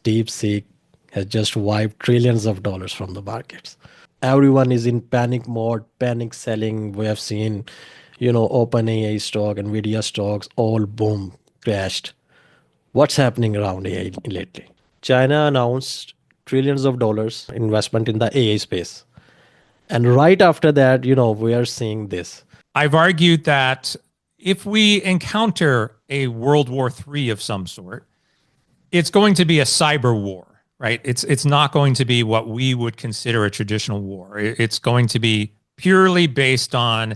DeepSeek has just wiped trillions of dollars from the markets. Everyone is in panic mode, panic selling. We have seen, OpenAI stock, Nvidia stocks, all boom, crashed. What's happening around AI lately? China announced trillions of dollars investment in the AI space. And right after that, we are seeing this. I've argued that if we encounter a World War III of some sort, it's going to be a cyber war, right? It's not going to be what we would consider a traditional war. It's going to be purely based on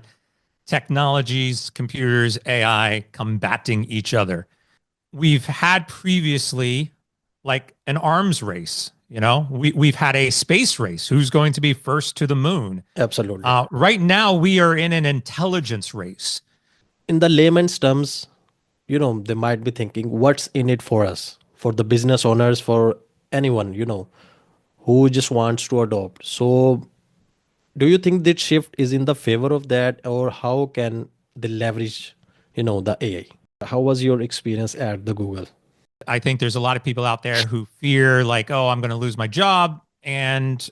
technologies, computers, AI combating each other. We've had previously like an arms race. We've had a space race. Who's going to be first to the moon? Absolutely. Right now, we are in an intelligence race. In the layman's terms, they might be thinking, what's in it for us, for the business owners, for anyone, who just wants to adopt. So do you think that shift is in the favor of that, or how can they leverage, the AI? How was your experience at the Google? I think there's a lot of people out there who fear like, oh, I'm going to lose my job. And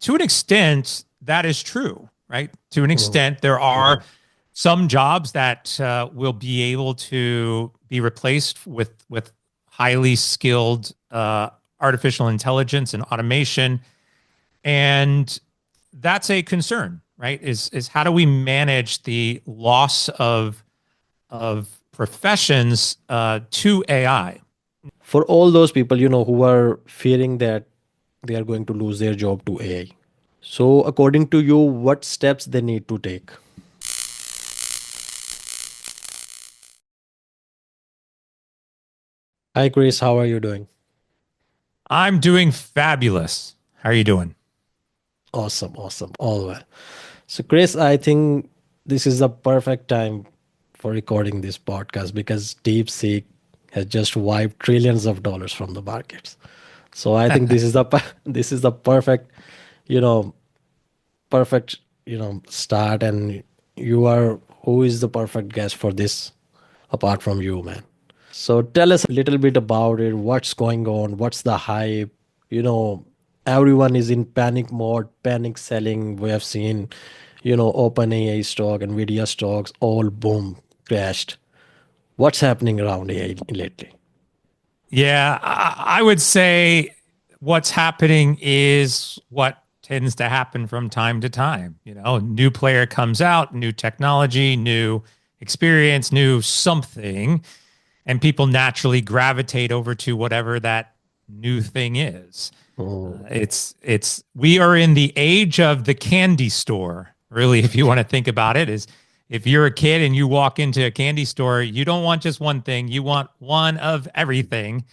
to an extent, that is true, right? To an extent, there are some jobs that will be able to be replaced with highly skilled artificial intelligence and automation. And that's a concern, right? Is how do we manage the loss of professions to AI? For all those people, who are fearing that they are going to lose their job to AI. So according to you, what steps they need to take? Hi, Chris. How are you doing? I'm doing fabulous. How are you doing? Awesome. All well. So, Chris, I think this is the perfect time for recording this podcast because DeepSeek has just wiped trillions of dollars from the markets. So I think this is the perfect, you know, perfect, start. And who is the perfect guest for this apart from you, man? So tell us a little bit about it. What's going on? What's the hype? Everyone is in panic mode, panic selling. We have seen, OpenAI stock, Nvidia stocks, all boom, crashed. What's happening around AI lately? Yeah, I would say what's happening is what tends to happen from time to time. New player comes out, new technology, new experience, new something, and people naturally gravitate over to whatever that new thing is. We are in the age of the candy store. Really, if you want to think about it, is if you're a kid and you walk into a candy store, you don't want just one thing, you want one of everything.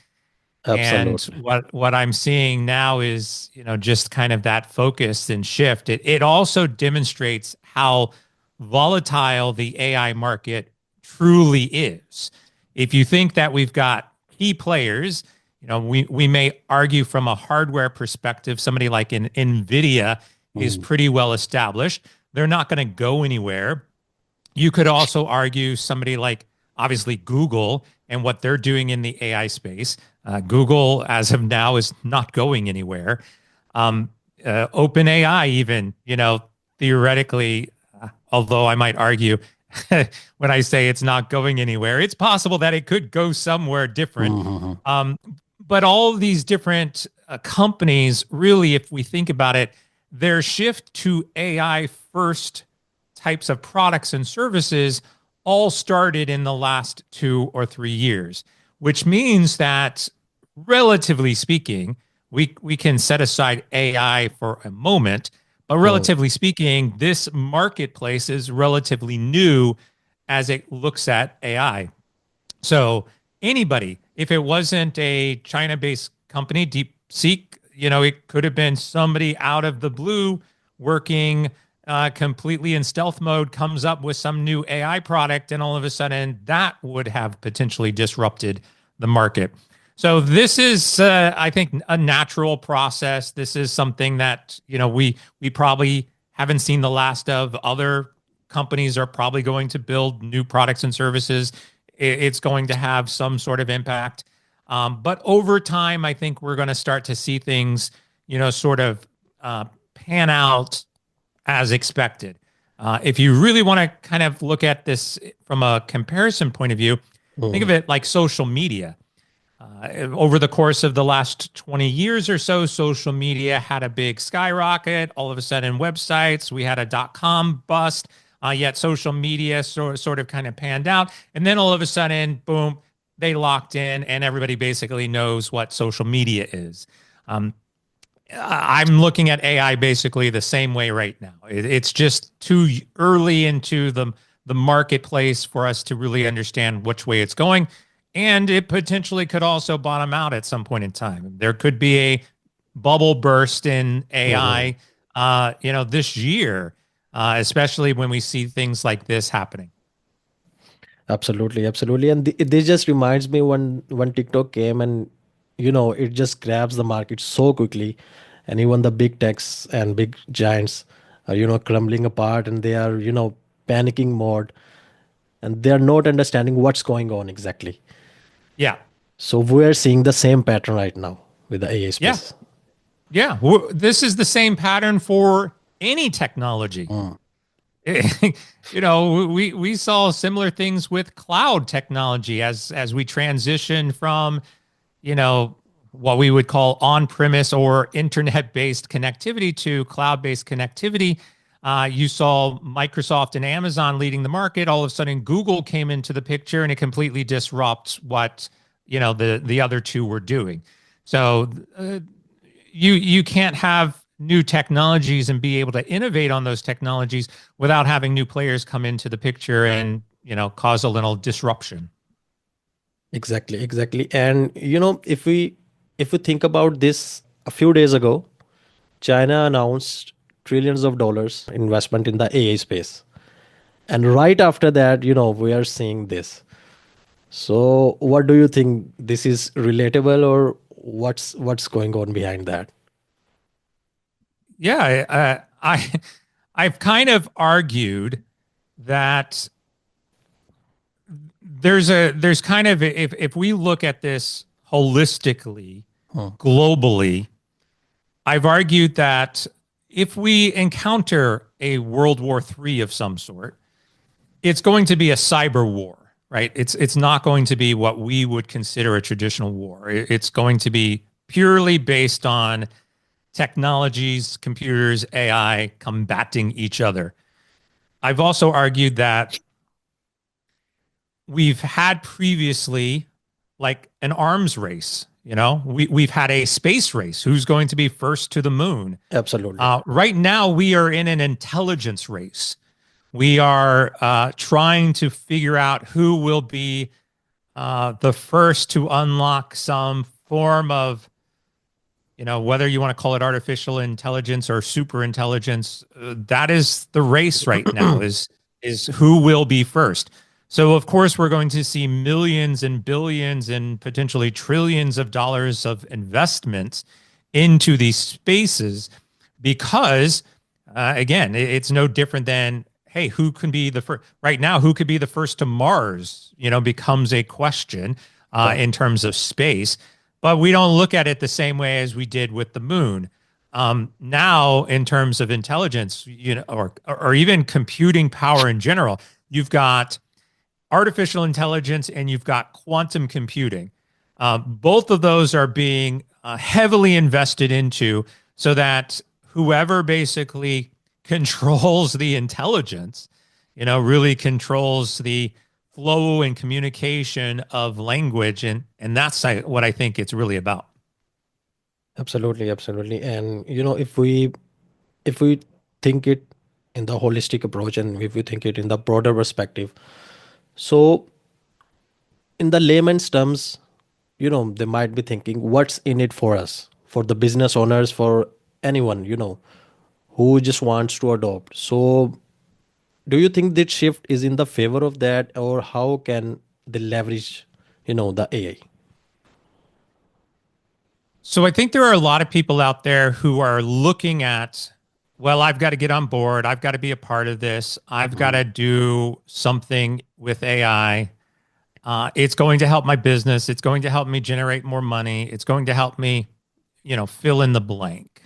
Absolutely. And what I'm seeing now is, just kind of that focus and shift. It also demonstrates how volatile the AI market truly is. If you think that we've got key players, we may argue from a hardware perspective, somebody like an NVIDIA is pretty well established. They're not going to go anywhere. You could also argue somebody like, obviously, Google and what they're doing in the AI space. Google, as of now, is not going anywhere. OpenAI, even, theoretically, although I might argue when I say it's not going anywhere, it's possible that it could go somewhere different. But all of these different companies, really, if we think about it, their shift to AI first types of products and services all started in the last 2 or 3 years, which means that, relatively speaking, we can set aside AI for a moment, but relatively speaking, this marketplace is relatively new as it looks at AI. So anybody, if it wasn't a China-based company, DeepSeek, it could have been somebody out of the blue working completely in stealth mode, comes up with some new AI product, and all of a sudden that would have potentially disrupted the market. So this is, I think, a natural process. This is something that, we probably haven't seen the last of. Other companies are probably going to build new products and services. It's going to have some sort of impact. But over time, I think we're going to start to see things, sort of pan out as expected. If you really want to kind of look at this from a comparison point of view, think of Mhm. it like social media. Over the course of the last 20 years or so, social media had a big skyrocket. All of a sudden, websites, we had a .com bust, yet social media sort of kind of panned out. And then all of a sudden, boom, they locked in and everybody basically knows what social media is. Um, I'm looking at AI basically the same way right now. It's just too early into the marketplace for us to really understand which way it's going. And it potentially could also bottom out at some point in time. There could be a bubble burst in Mhm. AI, this year, especially when we see things like this happening. Absolutely, absolutely. And this just reminds me when TikTok came, and it just grabs the market so quickly, and even the big techs and big giants are crumbling apart, and they are panicking mode, and they are not understanding what's going on exactly. Yeah. So we're seeing the same pattern right now with the AI Yeah. space. Yeah. This is the same pattern for any technology. Mm. We saw similar things with cloud technology as we transition from, you know, what we would call on-premise or internet-based connectivity to cloud-based connectivity. You saw Microsoft and Amazon leading the market. All of a sudden, Google came into the picture, and it completely disrupts what the other two were doing. So you can't have new technologies and be able to innovate on those technologies without having new players come into the picture and cause a little disruption. Exactly, exactly. And if we think about this, a few days ago, China announced trillions of dollars investment in the AI space. And right after that, we are seeing this. So what do you think, this is relatable, or what's going on behind that? Yeah, I've kind of argued that there's kind of, if we look at this holistically, Hmm. globally, I've argued that if we encounter a World War III of some sort, it's going to be a cyber war, right? It's not going to be what we would consider a traditional war. It's going to be purely based on technologies, computers, AI combating each other. I've also argued that we've had previously like an arms race. We've had a space race. Who's going to be first to the moon? Absolutely. Right now, we are in an intelligence race. We are trying to figure out who will be the first to unlock some form of, whether you want to call it artificial intelligence or super intelligence. That is the race right now. Is who will be first. So of course we're going to see millions and billions and potentially trillions of dollars of investments into these spaces because again, it's no different than, hey, who can be the first right now? Who could be the first to Mars? Becomes a question Correct. in terms of space, but we don't look at it the same way as we did with the moon. Now, in terms of intelligence, or even computing power in general, you've got artificial intelligence and you've got quantum computing. Both of those are being heavily invested into so that whoever basically controls the intelligence, really controls the flow and communication of language. And that's what I think it's really about. Absolutely, absolutely. And if we think it in the holistic approach, and if we think it in the broader perspective, so in the layman's terms, they might be thinking, what's in it for us, for the business owners, for anyone, who just wants to adopt. So do you think that shift is in the favor of that, or how can they leverage, the AI? So I think there are a lot of people out there who are looking at, well, I've got to get on board. I've got to be a part of this. I've got Mhm. to do something with AI. It's going to help my business. It's going to help me generate more money. It's going to help me, fill in the blank.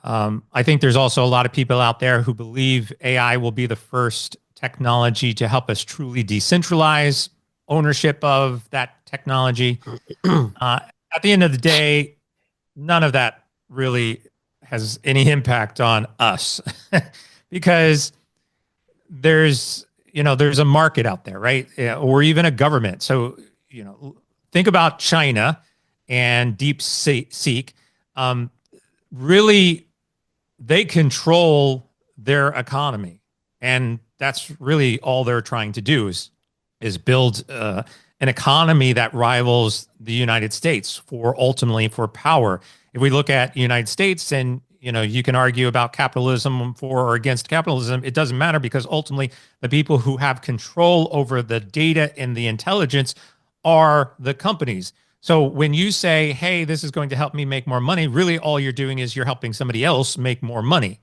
I think there's also a lot of people out there who believe AI will be the first technology to help us truly decentralize ownership of that technology. At the end of the day, none of that really has any impact on us because there's a market out there, right? Or even a government. So, think about China and DeepSeek. Really, they control their economy, and that's really all they're trying to do is build an economy that rivals the United States ultimately for power. If we look at the United States, and you can argue about capitalism for or against capitalism, it doesn't matter because ultimately the people who have control over the data and the intelligence are the companies. So when you say, hey, this is going to help me make more money, really all you're doing is you're helping somebody else make more money.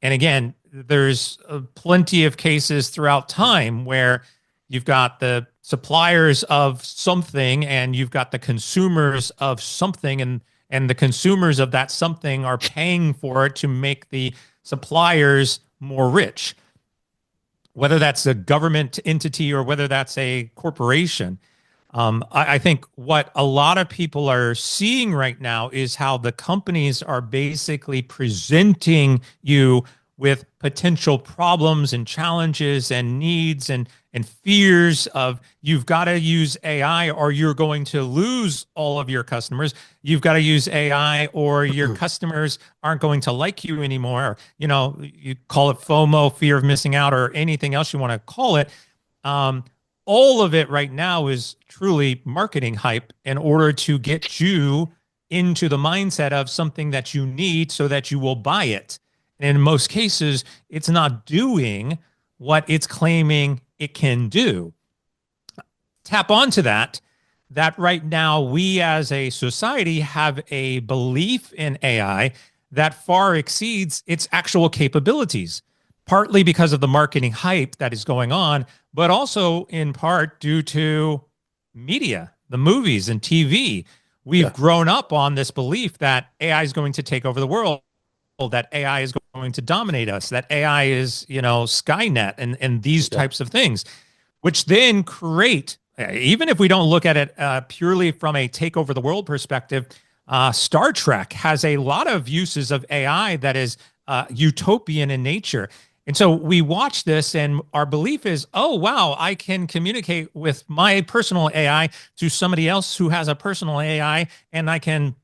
And again, there's plenty of cases throughout time where you've got the suppliers of something and you've got the consumers of something, and the consumers of that something are paying for it to make the suppliers more rich, whether that's a government entity or whether that's a corporation. I think what a lot of people are seeing right now is how the companies are basically presenting you with potential problems and challenges and needs and fears of you've got to use AI or you're going to lose all of your customers. You've got to use AI or your customers aren't going to like you anymore. You call it FOMO, fear of missing out, or anything else you want to call it. All of it right now is truly marketing hype in order to get you into the mindset of something that you need so that you will buy it. And in most cases, it's not doing what it's claiming it can do. Tap onto that right now we as a society have a belief in AI that far exceeds its actual capabilities, partly because of the marketing hype that is going on, but also in part due to media, the movies and TV. We've grown up on this belief that AI is going to take over the world, that AI is going to dominate us, that AI is, Skynet and these types of things, which then create, even if we don't look at it purely from a take over the world perspective, Star Trek has a lot of uses of AI that is utopian in nature. And so we watch this and our belief is, oh, wow, I can communicate with my personal AI to somebody else who has a personal AI, and I can,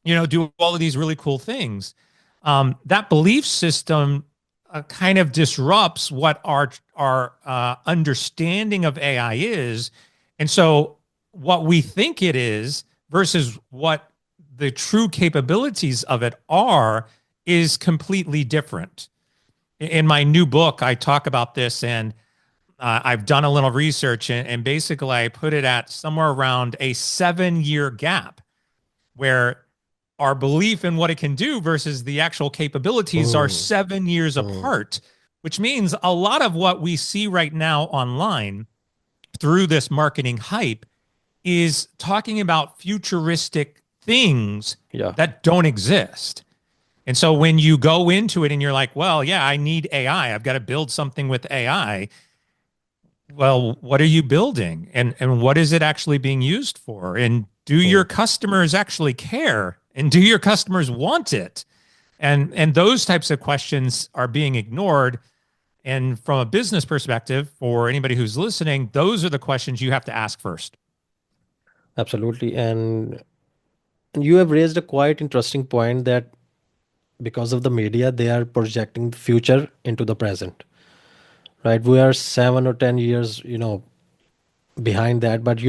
do all of these really cool things. That belief system kind of disrupts what our understanding of AI is. And so what we think it is versus what the true capabilities of it are is completely different. In my new book, I talk about this, and I've done a little research, and basically I put it at somewhere around a 7-year gap where our belief in what it can do versus the actual capabilities are 7 years apart, which means a lot of what we see right now online through this marketing hype is talking about futuristic things that don't exist. And so when you go into it and you're like, well, yeah, I need AI. I've got to build something with AI. Well, what are you building? And what is it actually being used for? And do your customers actually care? And do your customers want it? And those types of questions are being ignored. And from a business perspective, for anybody who's listening, those are the questions you have to ask first. Absolutely. And you have raised a quite interesting point that because of the media, they are projecting the future into the present, right? We are 7 or 10 years, behind that. But,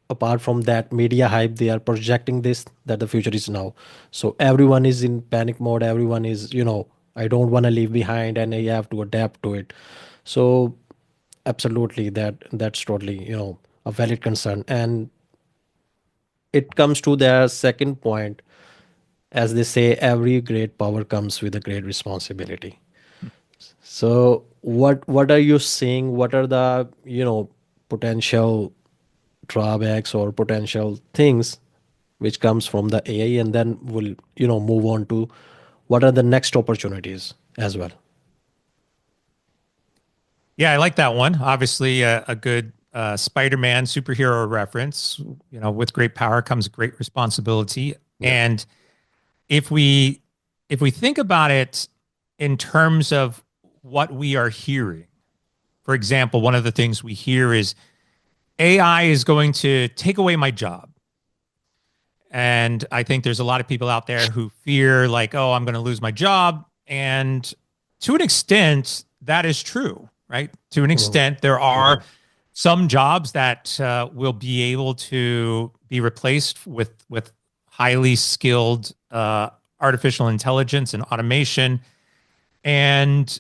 apart from that media hype, they are projecting this, that the future is now. So everyone is in panic mode. Everyone is, I don't want to leave behind and I have to adapt to it. So absolutely, that's totally, a valid concern. And it comes to their second point, as they say, every great power comes with a great responsibility. So what are you seeing? What are the potential drawbacks or potential things which comes from the AI, and then we'll move on to what are the next opportunities as well. Yeah, I like that one. Obviously, a good Spider-Man superhero reference. With great power comes great responsibility. Yeah. And if we think about it in terms of what we are hearing, for example, one of the things we hear is AI is going to take away my job. And I think there's a lot of people out there who fear like, oh, I'm going to lose my job. And to an extent, that is true, right? To an extent, there are some jobs that will be able to be replaced with highly skilled artificial intelligence and automation. And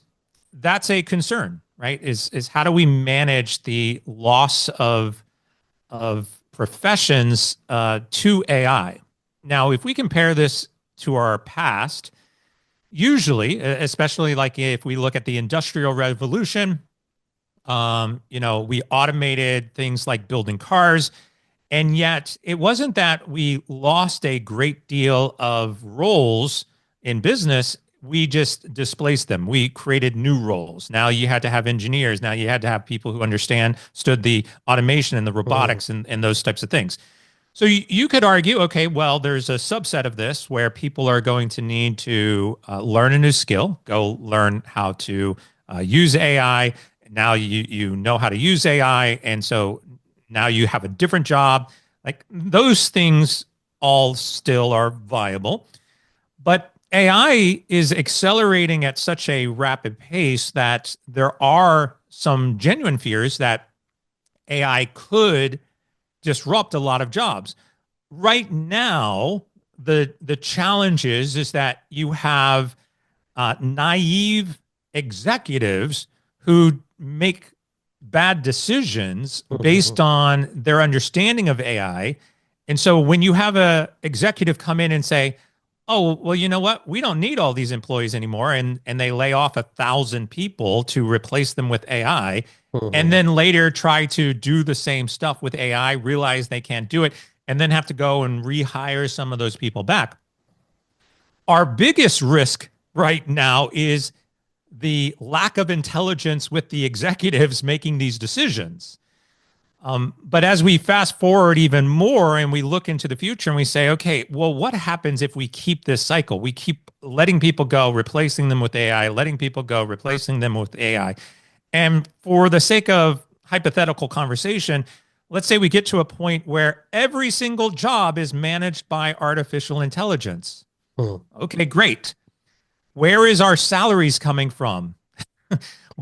that's a concern, right? Is how do we manage the loss of professions to AI? Now, if we compare this to our past, usually, especially like if we look at the Industrial Revolution, we automated things like building cars, and yet it wasn't that we lost a great deal of roles in business. We just displaced them. We created new roles. Now you had to have engineers. Now you had to have people who understood the automation and the robotics and those types of things. So you could argue, okay, well, there's a subset of this where people are going to need to learn a new skill, go learn how to use AI. Now you know how to use AI. And so now you have a different job. Like those things all still are viable. But AI is accelerating at such a rapid pace that there are some genuine fears that AI could disrupt a lot of jobs. Right now, the challenge is that you have naive executives who make bad decisions based on their understanding of AI. And so when you have a executive come in and say, oh, well, you know what? We don't need all these employees anymore. And they lay off 1,000 people to replace them with AI. And then later try to do the same stuff with AI, realize they can't do it, and then have to go and rehire some of those people back. Our biggest risk right now is the lack of intelligence with the executives making these decisions. But as we fast forward even more and we look into the future and we say, okay, well, what happens if we keep this cycle? We keep letting people go, replacing them with AI, letting people go, replacing them with AI. And for the sake of hypothetical conversation, let's say we get to a point where every single job is managed by artificial intelligence. Okay, great. Where is our salaries coming from?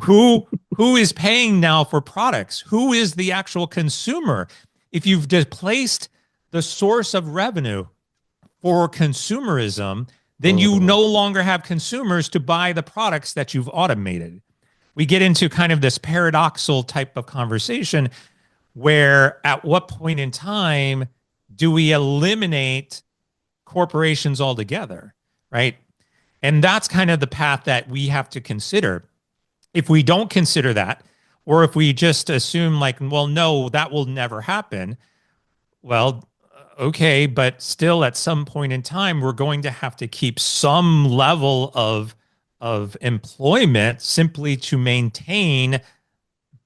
Who is paying now for products? Who is the actual consumer? If you've displaced the source of revenue for consumerism, then you no longer have consumers to buy the products that you've automated. We get into kind of this paradoxical type of conversation where at what point in time do we eliminate corporations altogether, right? And that's kind of the path that we have to consider. If we don't consider that, or if we just assume like, well, no, that will never happen. Well, okay, but still at some point in time, we're going to have to keep some level of employment simply to maintain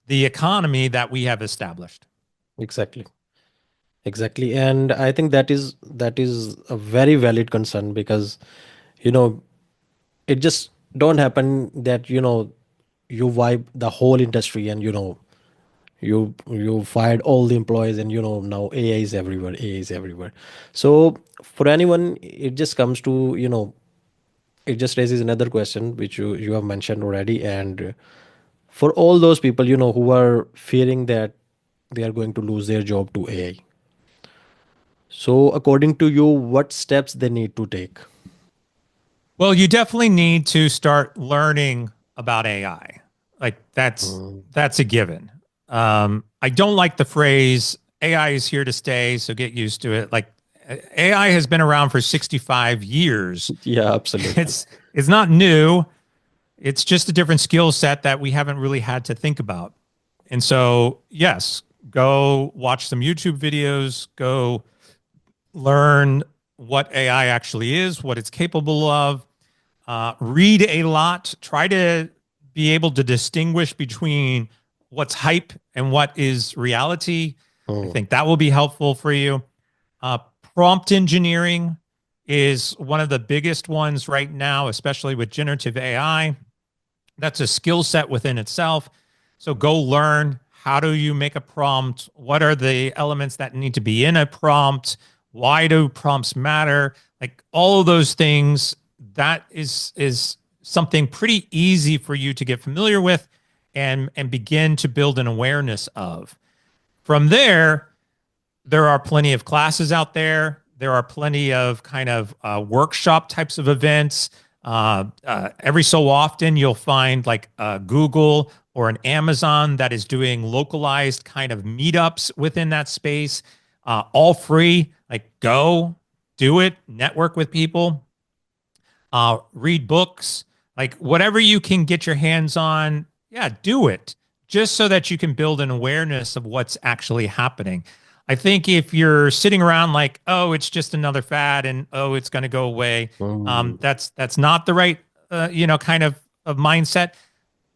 the economy that we have established. Exactly. And I think that is a very valid concern, because it just don't happen that you wipe the whole industry and you fired all the employees, and now AI is everywhere. So for anyone, it just comes to it just raises another question which you have mentioned already. And for all those people who are fearing that they are going to lose their job to AI, so according to you, what steps they need to take? Well, you definitely need to start learning about AI. Like that's a given. I don't like the phrase AI is here to stay, so get used to it. Like AI has been around for 65 years. Yeah, absolutely. It's not new. It's just a different skill set that we haven't really had to think about. And so, yes, go watch some YouTube videos, go learn what AI actually is, what it's capable of, read a lot, try to be able to distinguish between what's hype and what is reality. I Mm. think that will be helpful for you. Uh, Prompt engineering is one of the biggest ones right now, especially with generative AI. That's a skill set within itself. So go learn, how do you make a prompt? What are the elements that need to be in a prompt? Why do prompts matter? Like all of those things, that is something pretty easy for you to get familiar with and begin to build an awareness of. From there are plenty of classes out there. There are plenty of kind of workshop types of events. Every so often, you'll find like Google or an Amazon that is doing localized kind of meetups within that space, all free. Like go do it, network with people, read books, like whatever you can get your hands on. Yeah, do it just so that you can build an awareness of what's actually happening. I think if you're sitting around like, oh, it's just another fad and oh, it's going to go away, Mm. that's not the right kind of mindset.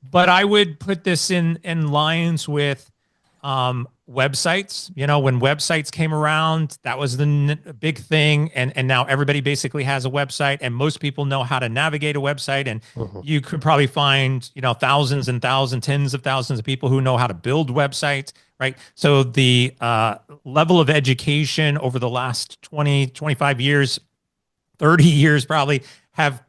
But I would put this in lines with websites. You know, when websites came around, that was the big thing, and now everybody basically has a website, and most people know how to navigate a website. And Mhm. you could probably find thousands and thousands, tens of thousands of people who know how to build websites, right? So the level of education over the last 20, 25 years, 30 years probably have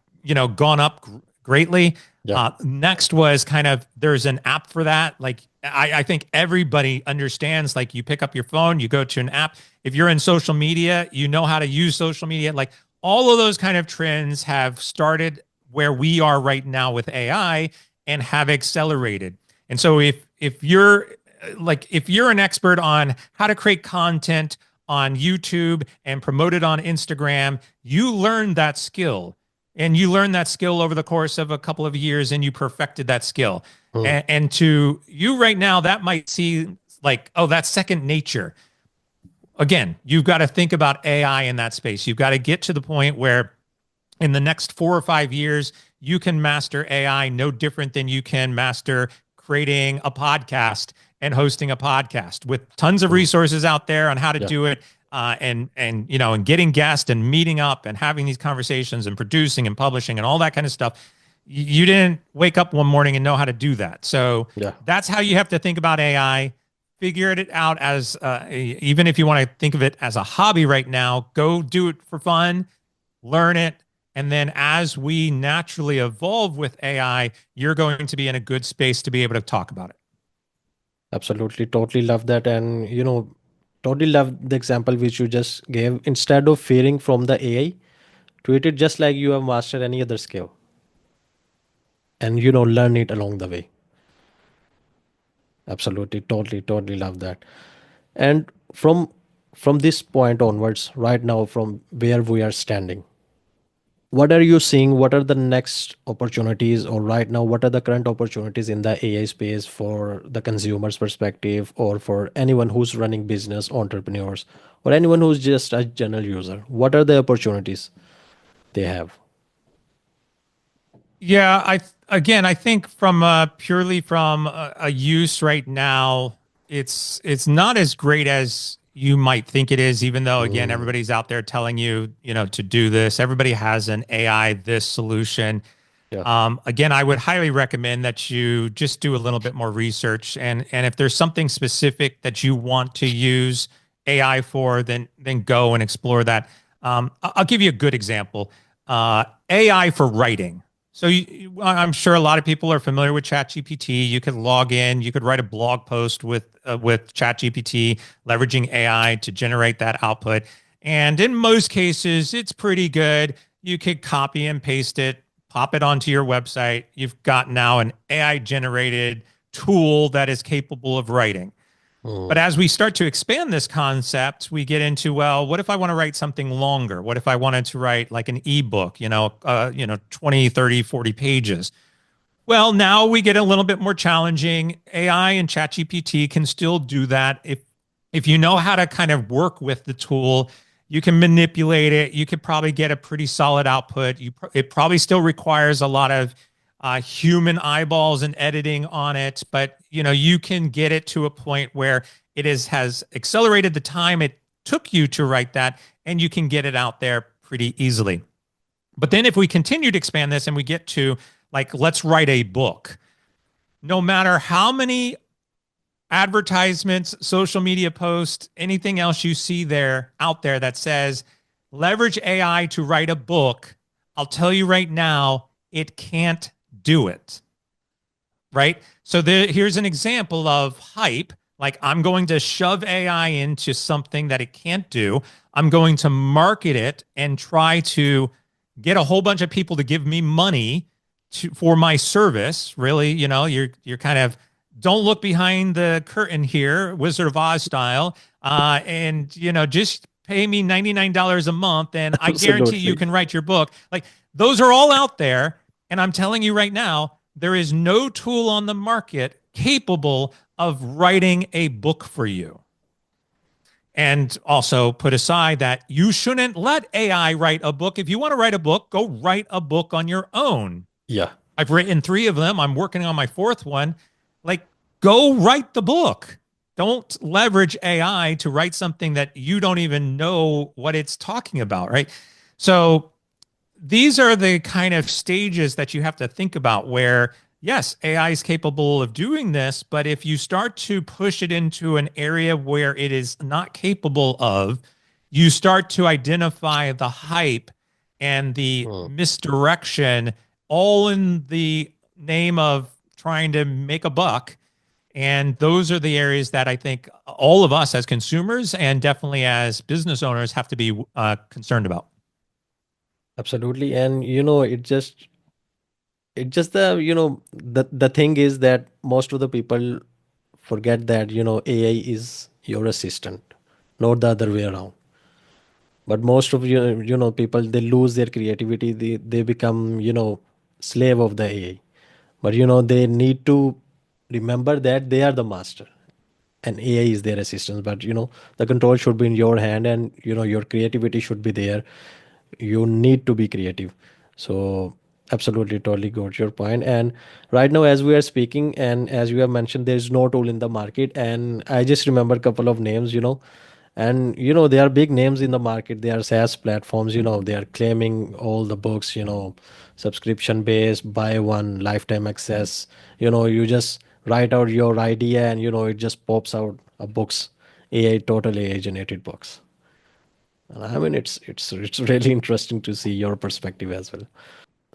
gone up greatly. Yeah. Next was kind of, there's an app for that. Like I think everybody understands, like you pick up your phone, you go to an app. If you're in social media, you know how to use social media. Like all of those kind of trends have started where we are right now with AI and have accelerated. And so if you're an expert on how to create content on YouTube and promote it on Instagram, you learned that skill. And you learned that skill over the course of a couple of years and you perfected that skill. Mm. And to you right now, that might seem like, oh, that's second nature. Again, you've got to think about AI in that space. You've got to get to the point where in the next 4 or 5 years, you can master AI no different than you can master creating a podcast and hosting a podcast, with tons of Mm. resources out there on how to Yeah. do it. And getting guests and meeting up and having these conversations and producing and publishing and all that kind of stuff. You didn't wake up one morning and know how to do that. So Yeah. that's how you have to think about AI. Figure it out as even if you want to think of it as a hobby right now, go do it for fun, learn it. And then as we naturally evolve with AI, you're going to be in a good space to be able to talk about it. Absolutely. Totally love that. And, totally love the example which you just gave. Instead of fearing from the AI, treat it just like you have mastered any other skill and, learn it along the way. Absolutely. Totally love that. And from this point onwards, right now, from where we are standing, what are you seeing? What are the next opportunities, or right now, what are the current opportunities in the AI space for the consumer's perspective, or for anyone who's running business, entrepreneurs, or anyone who's just a general user? What are the opportunities they have? Yeah, I think from purely from a use right now, it's not as great as you might think it is. Even though again, Mm. everybody's out there telling you to do this. Everybody has an AI this solution. Yeah. Again, I would highly recommend that you just do a little bit more research, and if there's something specific that you want to use AI for, then go and explore that. I'll give you a good example. AI for writing. So I'm sure a lot of people are familiar with ChatGPT. You could log in, you could write a blog post with ChatGPT, leveraging AI to generate that output. And in most cases, it's pretty good. You could copy and paste it, pop it onto your website. You've got now an AI generated tool that is capable of writing. But Mm. as we start to expand this concept, we get into, well, what if I want to write something longer? What if I wanted to write like an ebook, 20, 30, 40 pages? Well, now we get a little bit more challenging. AI and ChatGPT can still do that. If you know how to kind of work with the tool, you can manipulate it. You could probably get a pretty solid output. It probably still requires a lot of human eyeballs and editing on it, but you can get it to a point where has accelerated the time it took you to write that, and you can get it out there pretty easily. But then if we continue to expand this and we get to like, let's write a book, no matter how many advertisements, social media posts, anything else you see out there that says leverage AI to write a book, I'll tell you right now, it can't do it. Right? So here's an example of hype. Like, I'm going to shove AI into something that it can't do. I'm going to market it and try to get a whole bunch of people to give me money for my service. Really, you're kind of, don't look behind the curtain here, Wizard of Oz style, and just pay me $99 a month, and I guarantee you can write your book. Like, those are all out there, and I'm telling you right now, there is no tool on the market capable of writing a book for you. And also put aside that you shouldn't let AI write a book. If you want to write a book, go write a book on your own. Yeah. I've written 3 of them. I'm working on my 4th one. Like, go write the book. Don't leverage AI to write something that you don't even know what it's talking about, right? So these are the kind of stages that you have to think about where, yes, AI is capable of doing this, but if you start to push it into an area where it is not capable of, you start to identify the hype and the misdirection, all in the name of trying to make a buck. And those are the areas that I think all of us as consumers and definitely as business owners have to be concerned about. Absolutely. And the thing is that most of the people forget that AI is your assistant, not the other way around. But most of people, they lose their creativity, they become slave of the AI. But they need to remember that they are the master and AI is their assistant. But the control should be in your hand, and your creativity should be there. You need to be creative. So absolutely, totally got your point. And right now, as we are speaking, and as you have mentioned, there is no tool in the market, and I just remember a couple of names, and they are big names in the market. They are SaaS platforms, they are claiming all the books, subscription based, buy one lifetime access. You just write out your idea, and it just pops out a books, AI, totally AI generated books. And I mean, it's really interesting to see your perspective as well.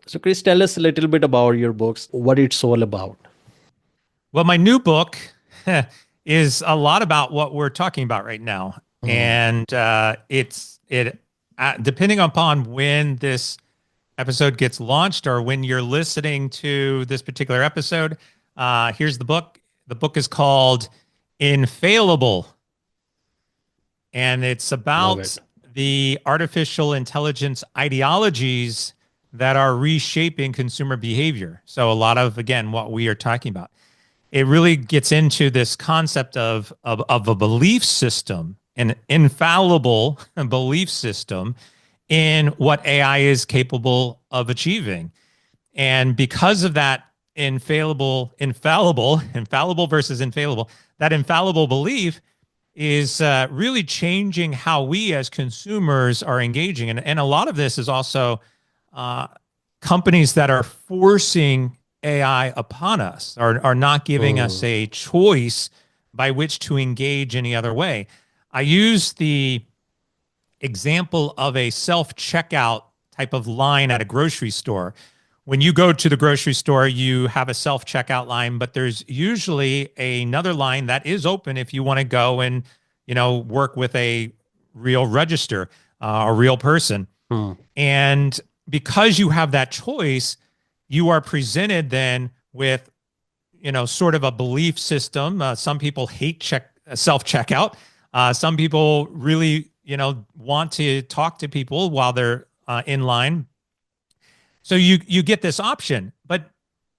So Chris, tell us a little bit about your books, what it's all about. Well, my new book is a lot about what we're talking about right now. And depending upon when this episode gets launched or when you're listening to this particular episode, here's the book. The book is called Infallible, and it's about the artificial intelligence ideologies that are reshaping consumer behavior. So a lot of, again, what we are talking about. It really gets into this concept of a belief system, an infallible belief system in what AI is capable of achieving. And because of that infallible versus infallible, that infallible belief is really changing how we as consumers are engaging. And a lot of this is also companies that are forcing AI upon us, are not giving us a choice by which to engage any other way. I use the example of a self-checkout type of line at a grocery store. When you go to the grocery store, you have a self-checkout line, but there's usually another line that is open if you want to go and, work with a real register, a real person. And because you have that choice, you are presented then with, sort of a belief system. Some people hate self-checkout. Some people really, want to talk to people while they're in line. So you get this option, but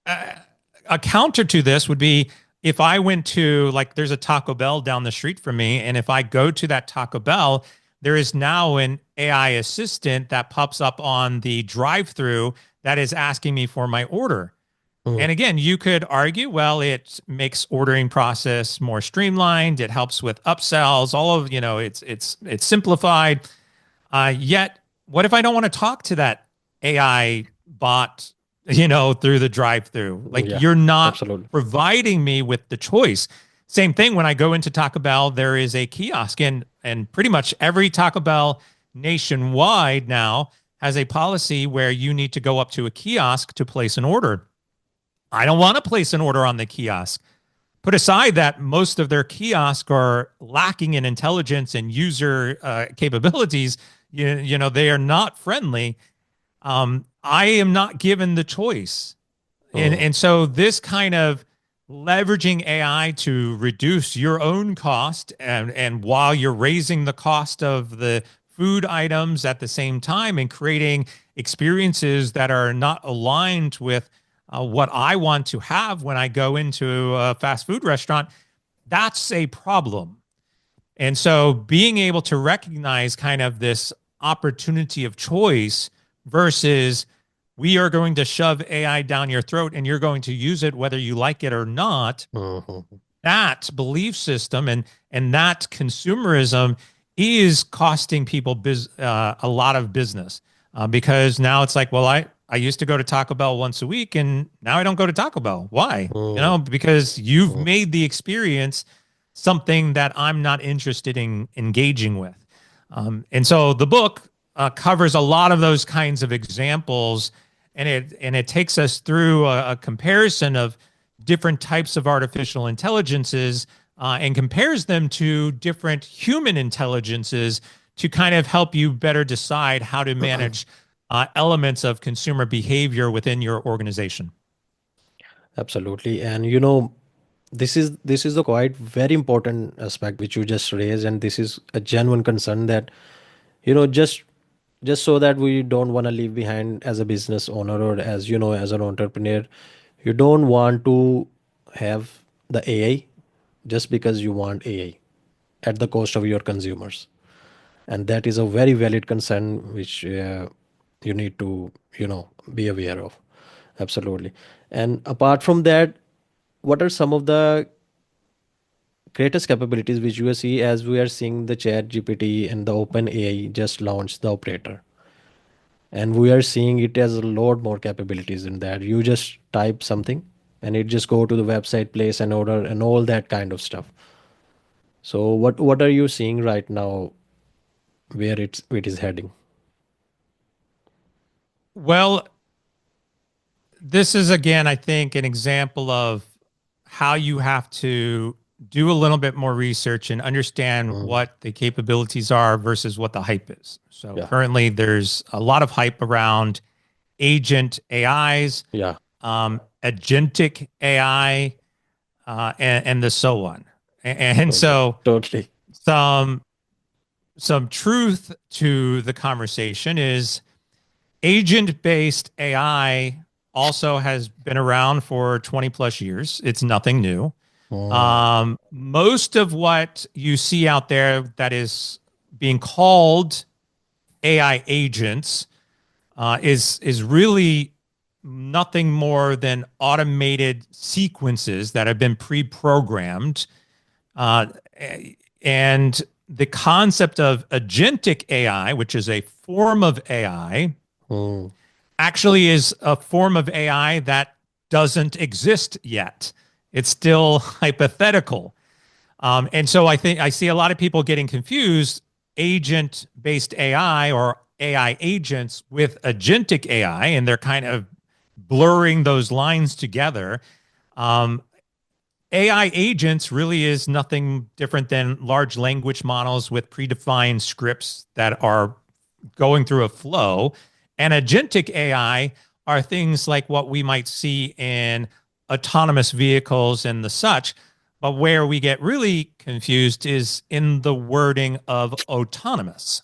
a counter to this would be if I went to, like, there's a Taco Bell down the street from me, and if I go to that Taco Bell, there is now an AI assistant that pops up on the drive-through that is asking me for my order. Mm. And again, you could argue, well, it makes ordering process more streamlined. It helps with upsells. All of, it's simplified. Yet, what if I don't want to talk to that AI bot, through the drive-through? Like, Yeah, you're not absolutely. providing me with the choice. Same thing when I go into Taco Bell, there is a kiosk, and pretty much every Taco Bell nationwide now has a policy where you need to go up to a kiosk to place an order. I don't want to place an order on the kiosk. Put aside that most of their kiosks are lacking in intelligence and user capabilities. They are not friendly. I am not given the choice. And, Mm. and so this kind of leveraging AI to reduce your own cost, and while you're raising the cost of the food items at the same time, and creating experiences that are not aligned with what I want to have when I go into a fast food restaurant, that's a problem. And so being able to recognize kind of this opportunity of choice versus we are going to shove AI down your throat and you're going to use it whether you like it or not, Mhm. that belief system and that consumerism is costing people a lot of business, because now it's like, well, I used to go to Taco Bell once a week and now I don't go to Taco Bell. Why? Mm. Because you've Mm. made the experience something that I'm not interested in engaging with. And so the book covers a lot of those kinds of examples, and it takes us through a comparison of different types of artificial intelligences, and compares them to different human intelligences to kind of help you better decide how to manage elements of consumer behavior within your organization. Absolutely. And this is a quite very important aspect which you just raised, and this is a genuine concern that just so that we don't want to leave behind as a business owner, or as an entrepreneur. You don't want to have the AI just because you want AI at the cost of your consumers, and that is a very valid concern which you need to be aware of. Absolutely. And apart from that, what are some of the greatest capabilities which you see, as we are seeing the chat GPT and the open AI just launched the operator, and we are seeing it as a lot more capabilities in that you just type something and it just go to the website, place an order, and all that kind of stuff. So what are you seeing right now, where it is heading? Well, this is, again, I think, an example of how you have to do a little bit more research and understand Mm. what the capabilities are versus what the hype is. So Yeah. currently there's a lot of hype around agent AIs, Yeah. agentic AI, and the so on. And Totally. so Totally. some some truth to the conversation is agent-based AI also has been around for 20 plus years. It's nothing new. Mm. Most of what you see out there that is being called AI agents is really nothing more than automated sequences that have been pre-programmed. Uh, and the concept of agentic AI, which is a form of AI, Mm. actually is a form of AI that doesn't exist yet. It's still hypothetical. And so I think I see a lot of people getting confused agent-based AI or AI agents with agentic AI, and they're kind of blurring those lines together. Um, AI agents really is nothing different than large language models with predefined scripts that are going through a flow. And agentic AI are things like what we might see in autonomous vehicles and the such. But where we get really confused is in the wording of autonomous,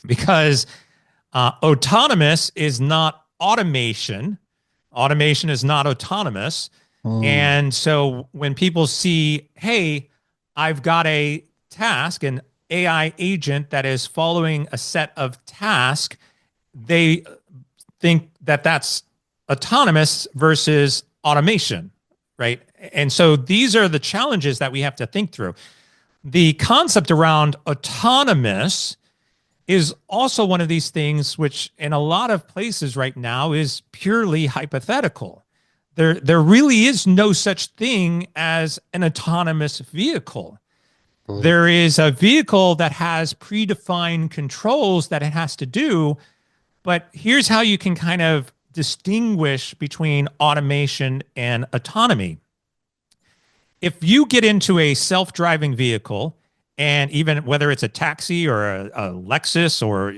because autonomous is not automation. automation is not autonomous. Mm. And so when people see, hey, I've got a task, an AI agent that is following a set of tasks, they think that that's autonomous versus automation, right? And so these are the challenges that we have to think through. The concept around autonomous is also one of these things which in a lot of places right now is purely hypothetical. There really is no such thing as an autonomous vehicle. Mm. There is a vehicle that has predefined controls that it has to do, but here's how you can kind of distinguish between automation and autonomy. If you get into a self-driving vehicle, and even whether it's a taxi or a Lexus or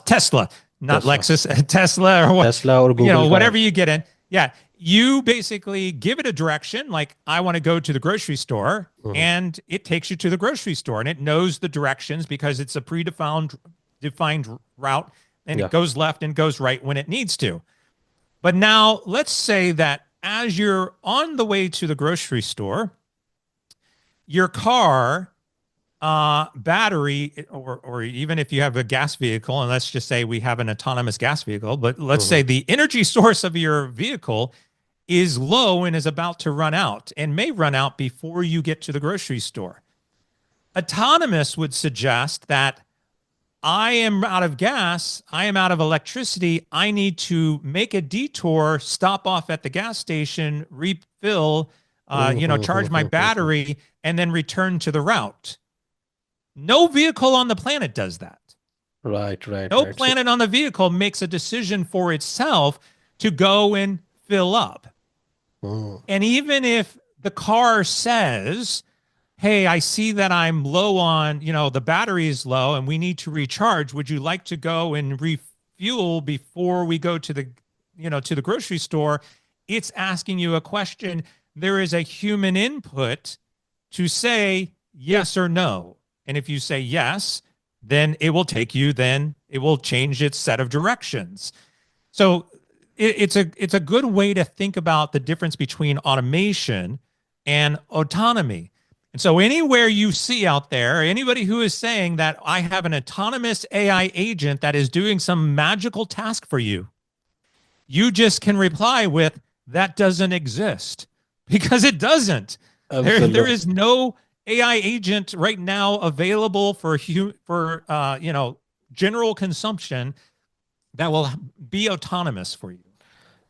Tesla, not Tesla. Lexus, Tesla or what, Tesla or Google car. whatever you get in. Yeah. You basically give it a direction, like I want to go to the grocery store, Mhm. and it takes you to the grocery store, and it knows the directions because it's a defined route, and it Yeah. goes left and goes right when it needs to. But now let's say that as you're on the way to the grocery store, your car battery, or even if you have a gas vehicle, and let's just say we have an autonomous gas vehicle, but let's Mhm. say the energy source of your vehicle is low and is about to run out and may run out before you get to the grocery store. Autonomous would suggest that I am out of gas, I am out of electricity, I need to make a detour, stop off at the gas station, refill, charge my Mhm. battery, and then return to the route. No vehicle on the planet does that. Right, right, No right. So, planet on the vehicle makes a decision for itself to go and fill up. mm, And even if the car says, hey, I see that I'm low on, the battery is low and we need to recharge. Would you like to go and refuel before we go to the grocery store? It's asking you a question. There is a human input to say yes or no. And if you say yes, then it will change its set of directions. So it's a good way to think about the difference between automation and autonomy. And so anywhere you see out there, anybody who is saying that I have an autonomous AI agent that is doing some magical task for you, you just can reply with that doesn't exist, because it doesn't. There absolutely. is no AI agent right now available for general consumption that will be autonomous for you.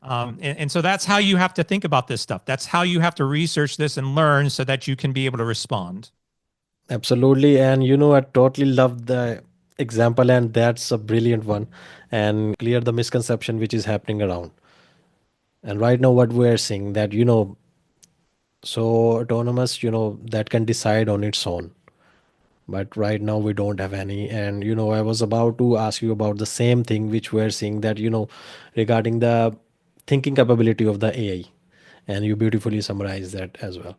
And so that's how you have to think about this stuff. That's how you have to research this and learn so that you can be able to respond. Absolutely. And I totally love the example, and that's a brilliant one. And clear the misconception which is happening around. And right now, what we're seeing that, so autonomous, that can decide on its own. But right now, we don't have any. And, I was about to ask you about the same thing which we're seeing that, regarding the thinking capability of the AI. And you beautifully summarized that as well.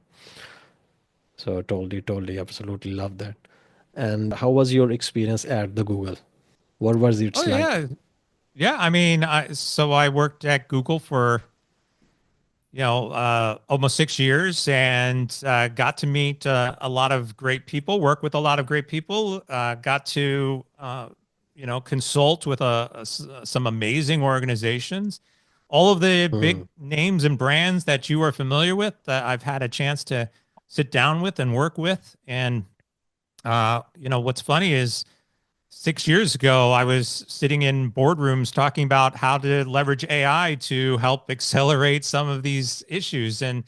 So totally, totally, absolutely love that. And how was your experience at the Google? What was Oh it like? yeah, yeah. I mean, so I worked at Google for almost 6 years, and got to meet a lot of great people, work with a lot of great people, got to, consult with some amazing organizations. All of the Hmm. big names and brands that you are familiar with, I've had a chance to sit down with and work with. And, what's funny is 6 years ago, I was sitting in boardrooms talking about how to leverage AI to help accelerate some of these issues. And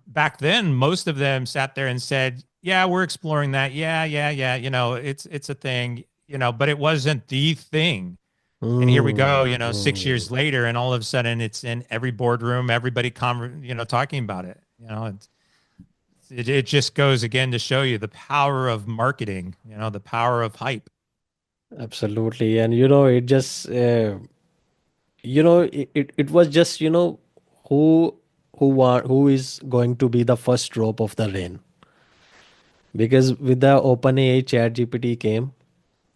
back then, most of them sat there and said, "Yeah, we're exploring that. Yeah, yeah, yeah. It's a thing. But it wasn't the thing." And here we go. Hmm. 6 years Hmm. later, and all of a sudden, it's in every boardroom. Everybody, talking about it. It just goes again to show you the power of marketing. The power of hype. Absolutely. And it just it was just who who is going to be the first drop of the rain, because with the OpenAI chat GPT came,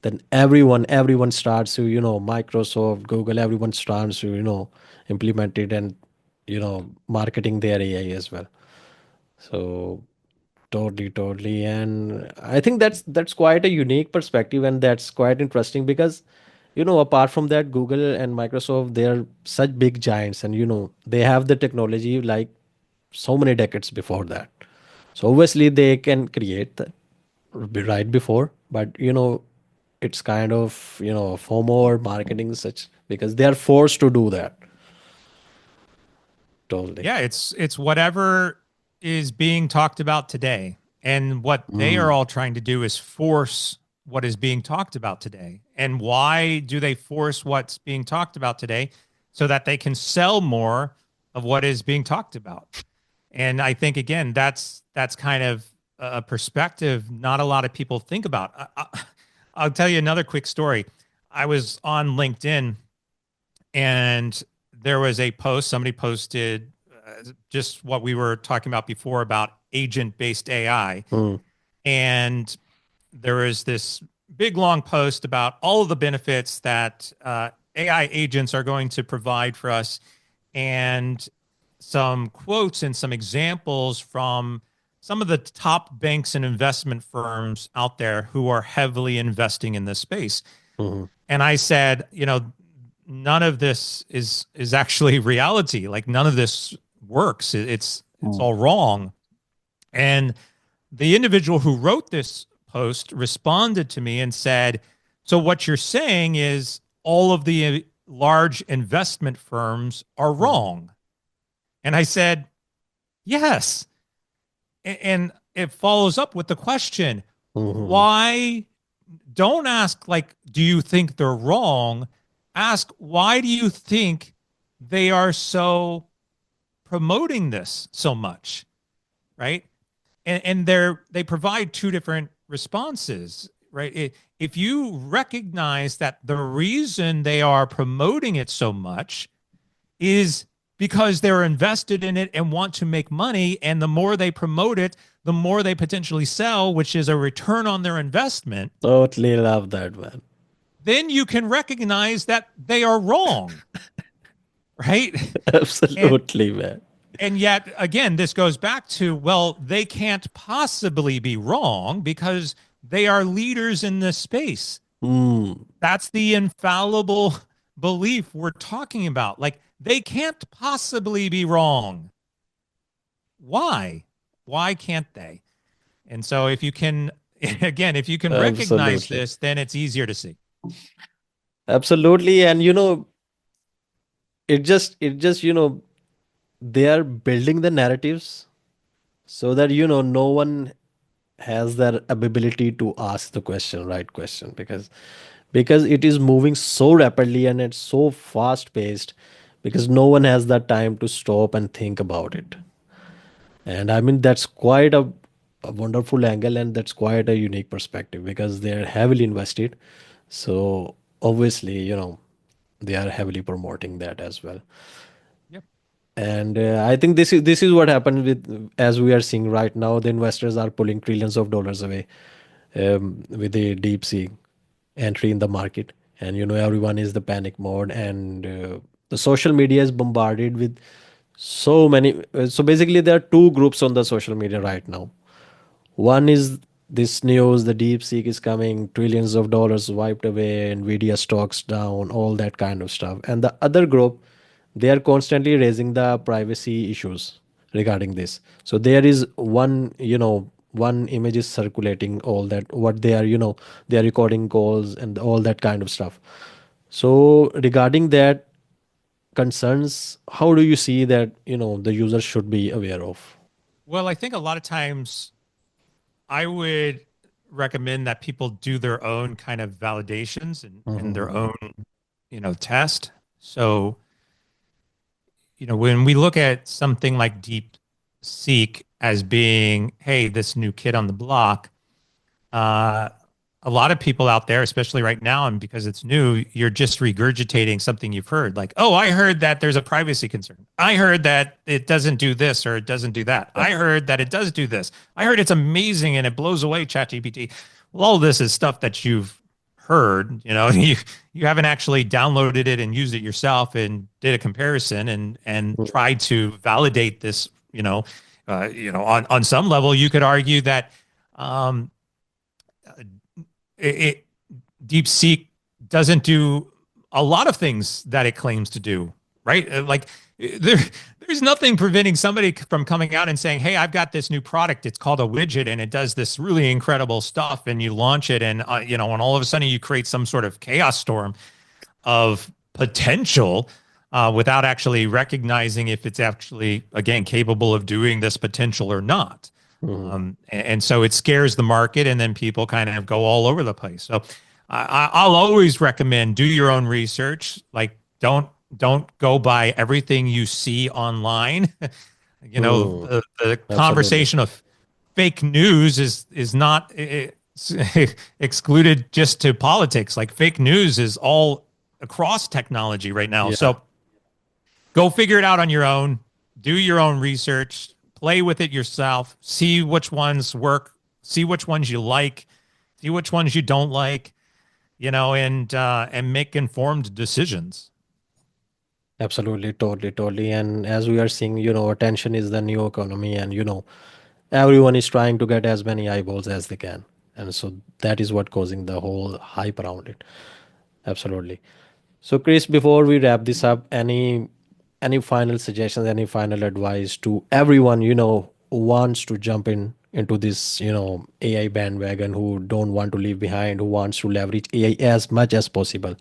then everyone starts to, Microsoft, Google, everyone starts to, implement it and, marketing their AI as well. So totally. And I think that's quite a unique perspective, and that's quite interesting because, apart from that, Google and Microsoft, they're such big giants, and they have the technology like so many decades before that. So obviously they can create that right before, but it's kind of FOMO or marketing such, because they are forced to do that. Totally. Yeah, it's whatever is being talked about today. And what they are Mm. all trying to do is force what is being talked about today. And why do they force what's being talked about today? So that they can sell more of what is being talked about. And I think again, that's kind of a perspective not a lot of people think about. I'll tell you another quick story. I was on LinkedIn and there was a post, somebody posted just what we were talking about before about agent-based AI. Mm. And there was this big long post about all of the benefits that AI agents are going to provide for us, and some quotes and some examples from some of the top banks and investment firms out there who are heavily investing in this space. Mhm. And I said, none of this is actually reality. Like none of this works. It's Mm. all wrong. And the individual who wrote this post responded to me and said, so what you're saying is all of the large investment firms are Mhm. wrong. And I said, yes. And it follows up with the question, Mhm. why don't ask, like, do you think they're wrong? Ask, why do you think they are so promoting this so much? Right. And they provide two different responses, right? If you recognize that the reason they are promoting it so much is because they're invested in it and want to make money, and the more they promote it, the more they potentially sell, which is a return on their investment, Totally love that, man. then you can recognize that they are wrong, right? And Absolutely, man. and yet again, this goes back to, well, they can't possibly be wrong because they are leaders in this space. Mm. That's the infallible belief we're talking about. Like they can't possibly be wrong. Why can't they? And so if you can again, if you can recognize Absolutely. this, then it's easier to see. Absolutely. And it just they are building the narratives so that no one has that ability to ask the right question, because it is moving so rapidly and it's so fast paced, because no one has that time to stop and think about it. And I mean, that's quite a wonderful angle, and that's quite a unique perspective because they're heavily invested. So obviously, they are heavily promoting that as well. Yep. And I think this is what happened with, as we are seeing right now, the investors are pulling trillions of dollars away, with the deep sea entry in the market. And everyone is the panic mode, and the social media is bombarded with so many. So basically, there are two groups on the social media right now. One is this news, the DeepSeek is coming, trillions of dollars wiped away, Nvidia stocks down, all that kind of stuff. And the other group, they are constantly raising the privacy issues regarding this. So there is one image is circulating, all that what they are, they are recording calls and all that kind of stuff. So regarding that concerns, how do you see that, the user should be aware of? Well, I think a lot of times I would recommend that people do their own kind of validations and their Mhm. own, test. So, when we look at something like DeepSeek as being, hey, this new kid on the block, uh, a lot of people out there, especially right now, and because it's new, you're just regurgitating something you've heard. Like, oh, I heard that there's a privacy concern. I heard that it doesn't do this or it doesn't do that. I heard that it does do this. I heard it's amazing and it blows away ChatGPT. Well, all this is stuff that you've heard. You haven't actually downloaded it and used it yourself and did a comparison and Mm. tried to validate this. On some level, you could argue that um, it DeepSeek doesn't do a lot of things that it claims to do, right? Like there, there's nothing preventing somebody from coming out and saying, "Hey, I've got this new product. It's called a widget, and it does this really incredible stuff." And you launch it, and and all of a sudden you create some sort of chaos storm of potential without actually recognizing if it's actually, again, capable of doing this potential or not. Mm. And so it scares the market, and then people kind of go all over the place. So I'll always recommend do your own research. Like don't go by everything you see online. Mm. The Absolutely. conversation of fake news is not excluded just to politics. Like fake news is all across technology right now. Yeah, So go figure it out on your own. Do your own research. Play with it yourself. See which ones work. See which ones you like. See which ones you don't like. And make informed decisions. absolutely, totally, totally. And as we are seeing, attention is the new economy, and everyone is trying to get as many eyeballs as they can, and so that is what causing the whole hype around it. Absolutely. So, Chris, before we wrap this up, any final suggestions, any final advice to everyone who wants to jump into this AI bandwagon, who don't want to leave behind, who wants to leverage AI as much as possible?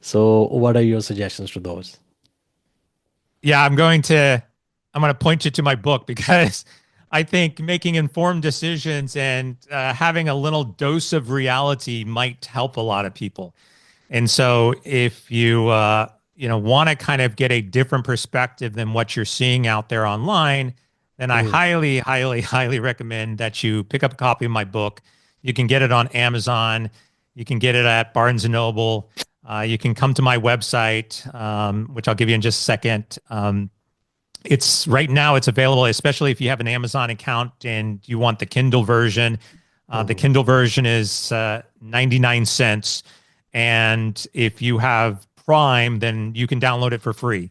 So, what are your suggestions to those? Yeah, I'm going to point you to my book because I think making informed decisions and having a little dose of reality might help a lot of people. And so if you want to kind of get a different perspective than what you're seeing out there online, then I Mhm. highly, highly, highly recommend that you pick up a copy of my book. You can get it on Amazon. You can get it at Barnes and Noble. You can come to my website, which I'll give you in just a second. It's right now it's available, especially if you have an Amazon account and you want the Kindle version. The Mhm. Kindle version is 99 cents. And if you have Prime, then you can download it for free.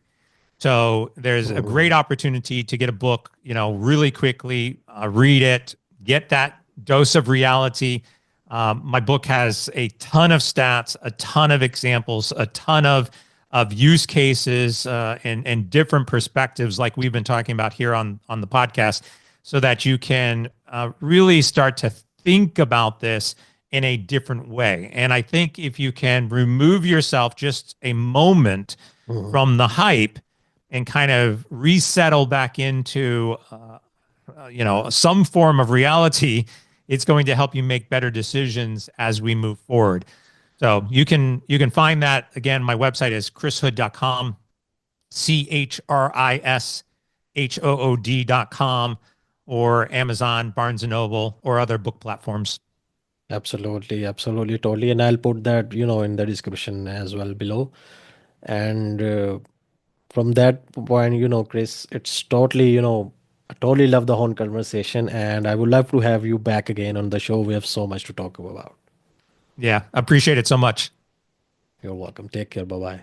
So there's a great Mhm. opportunity to get a book, really quickly, read it, get that dose of reality. My book has a ton of stats, a ton of examples, a ton of use cases and different perspectives, like we've been talking about here on the podcast, so that you can really start to think about this in a different way. And I think if you can remove yourself just a moment Mhm. from the hype and kind of resettle back into some form of reality, it's going to help you make better decisions as we move forward. So you can find that again. My website is chrishood.com, ChrisHood.com, or Amazon, Barnes and Noble, or other book platforms. Absolutely, absolutely, totally. And I'll put that, in the description as well below. And from that point, Chris, it's totally, I totally love the whole conversation. And I would love to have you back again on the show. We have so much to talk about. Yeah, appreciate it so much. You're welcome. Take care. Bye bye.